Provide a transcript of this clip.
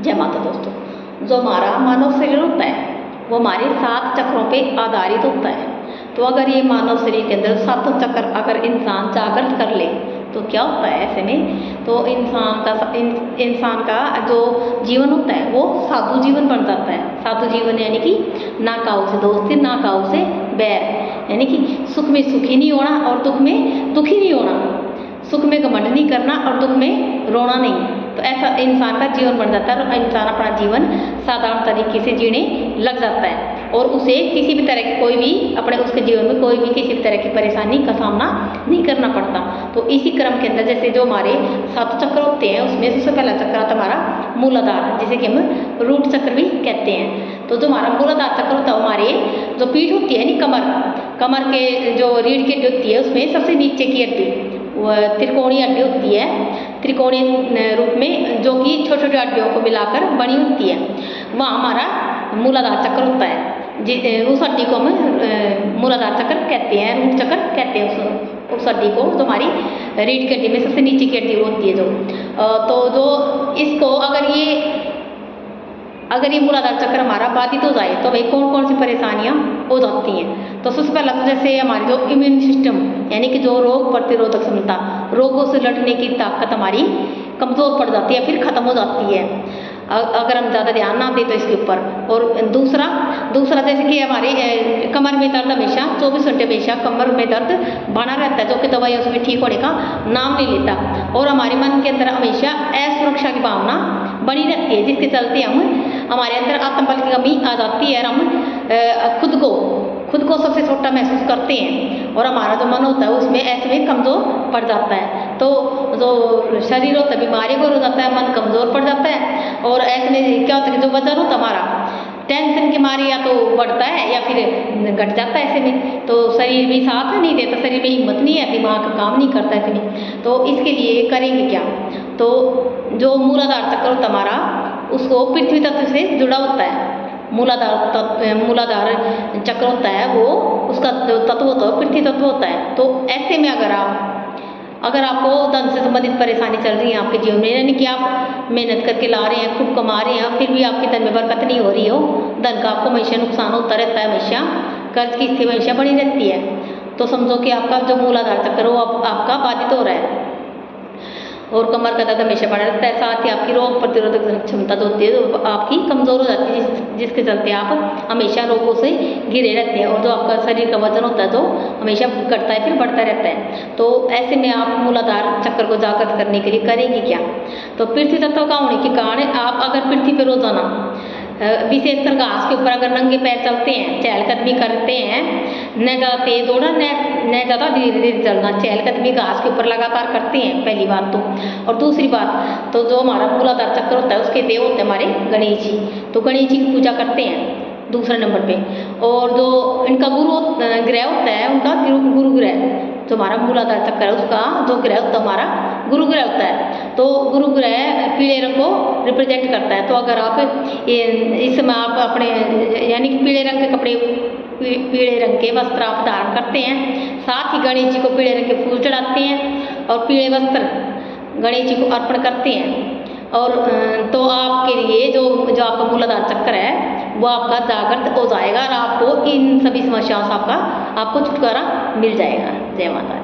जय माता दोस्तों। जो हमारा मानव शरीर होता है वो हमारे 7 चक्रों पे आधारित होता है। तो अगर ये मानव शरीर के अंदर 7 चक्र अगर इंसान जागृत कर ले तो क्या होता है ऐसे में, तो इंसान का जो जीवन होता है वो साधु जीवन बन जाता है। साधु जीवन यानी कि ना काऊ से दोस्ती ना काऊ से बैर, यानी कि सुख में सुखी नहीं होना और दुख में दुखी नहीं होना, सुख में घमंड नहीं करना और दुख में रोना नहीं। तो ऐसा इंसान का जीवन बन जाता है और इंसान अपना जीवन साधारण तरीके से जीने लग जाता है और उसे किसी भी तरह की कोई भी अपने उसके जीवन में कोई भी किसी भी तरह की परेशानी का सामना नहीं करना पड़ता। तो इसी क्रम के अंदर जैसे जो हमारे 7 चक्र होते हैं उसमें सबसे पहला चक्र आता है हमारा मूलाधार, जिसे कि हम रूट चक्र भी कहते हैं। तो जो हमारा मूलाधार चक्र होता है हमारे जो पीठ होती है कमर के जो रीढ़ की हड्डी होती है उसमें सबसे नीचे की हड्डी त्रिकोणीय हड्डी होती है, त्रिकोणीय रूप में जो कि छोटे छोटे हड्डियों को मिलाकर बनी होती है, वहाँ हमारा मूलाधार चक्र होता है। उस हड्डी को हम मूलाधार चक्र कहते हैं, रूट चक्र कहते हैं उस हड्डी को, जो हमारी रीढ़ की हड्डी में सबसे नीचे की हड्डी होती है तो जो इसको अगर ये मूलाधार चक्र हमारा बाधित हो जाए तो भाई कौन कौन सी परेशानियां हो जाती हैं। तो सबसे पहला तो जैसे हमारी जो इम्यून सिस्टम यानी कि जो रोग प्रतिरोधक क्षमता, रोगों से लड़ने की ताकत हमारी कमज़ोर पड़ जाती है, फिर ख़त्म हो जाती है अगर हम ज़्यादा ध्यान ना दें तो इसके ऊपर। और दूसरा जैसे कि हमारे कमर में दर्द हमेशा 24 घंटे हमेशा कमर में दर्द बना रहता है, जो कि दवाई उसमें ठीक होने का नाम नहीं लेता। और हमारे मन के अंदर हमेशा असुरक्षा की भावना बनी रहती है, जिसके चलते हमारे अंदर आत्मबल की कमी आ जाती है और हम खुद को सबसे छोटा महसूस करते हैं और हमारा जो मन होता है उसमें ऐसे में कमज़ोर पड़ जाता है। तो जो शरीर होता है बीमारी को हो जाता है, मन कमज़ोर पड़ जाता है और ऐसे में क्या होता है कि जो वजन होता है हमारा टेंशन के मारे या तो बढ़ता है या फिर घट जाता है। ऐसे में तो शरीर भी साथ नहीं देता, शरीर में हिम्मत नहीं है, दिमाग काम नहीं करता ऐसे में। तो इसके लिए करेंगे क्या, तो जो मूलाधार चक्र होता है हमारा उसको पृथ्वी तत्व से जुड़ा होता है। मूलाधार चक्र होता है वो उसका जो तत्व होता है पृथ्वी तत्व होता है। तो ऐसे में अगर आपको धन से संबंधित परेशानी चल रही है आपके जीवन में, यानी कि आप मेहनत करके ला रहे हैं, खूब कमा रहे हैं, फिर भी आपके धन में बरकत नहीं हो रही हो, धन का आपको हमेशा नुकसान होता रहता है, हमेशा कर्ज की स्थिति हमेशा बनी रहती है, तो समझो कि आपका जो मूलाधार चक्र वो आपका बाधित हो रहा है और कमर का दर्द हमेशा बढ़ा रहता है। साथ ही आपकी रोग प्रतिरोधक क्षमता जो होती है तो आपकी कमज़ोर हो जाती है, जिसके चलते आप हमेशा रोगों से घिरे रहते हैं और जो आपका शरीर का वजन होता है तो हमेशा घटता है फिर बढ़ता रहता है। तो ऐसे में आप मूलाधार चक्र को जागृत करने के लिए करेंगे क्या, तो पृथ्वी तत्व का होने के कारण आप अगर पृथ्वी पर रोजाना विशेषकर घास के ऊपर अगर नंगे पैर चलते हैं, चहलकदमी करते हैं, न ज़्यादा तेज दौड़ना न ज़्यादा धीरे धीरे चलना, चहलकदमी घास के ऊपर लगातार करते हैं पहली बात तो। और दूसरी बात तो जो हमारा मूलाधार चक्र होता है उसके देव होते हैं हमारे गणेश जी, तो गणेश जी की पूजा करते हैं दूसरे नंबर पे। और जो इनका ग्रह होता है उनका गुरु ग्रह, जो हमारा मूलाधार चक्र है उसका जो ग्रह होता है हमारा गुरु ग्रह होता है। तो गुरु ग्रह पीले रंग को रिप्रेजेंट करता है। तो अगर आप इस समय आप अपने यानी कि पीले रंग के कपड़े, पीले रंग के वस्त्र आप धारण करते हैं, साथ ही गणेश जी को पीले रंग के फूल चढ़ाते हैं और पीले वस्त्र गणेश जी को अर्पण करते हैं। और तो आपके लिए जो आपका मूलाधार चक्र है वो आपका जागृत हो जाएगा और आपको इन सभी समस्याओं से आपको छुटकारा मिल जाएगा। जय माता।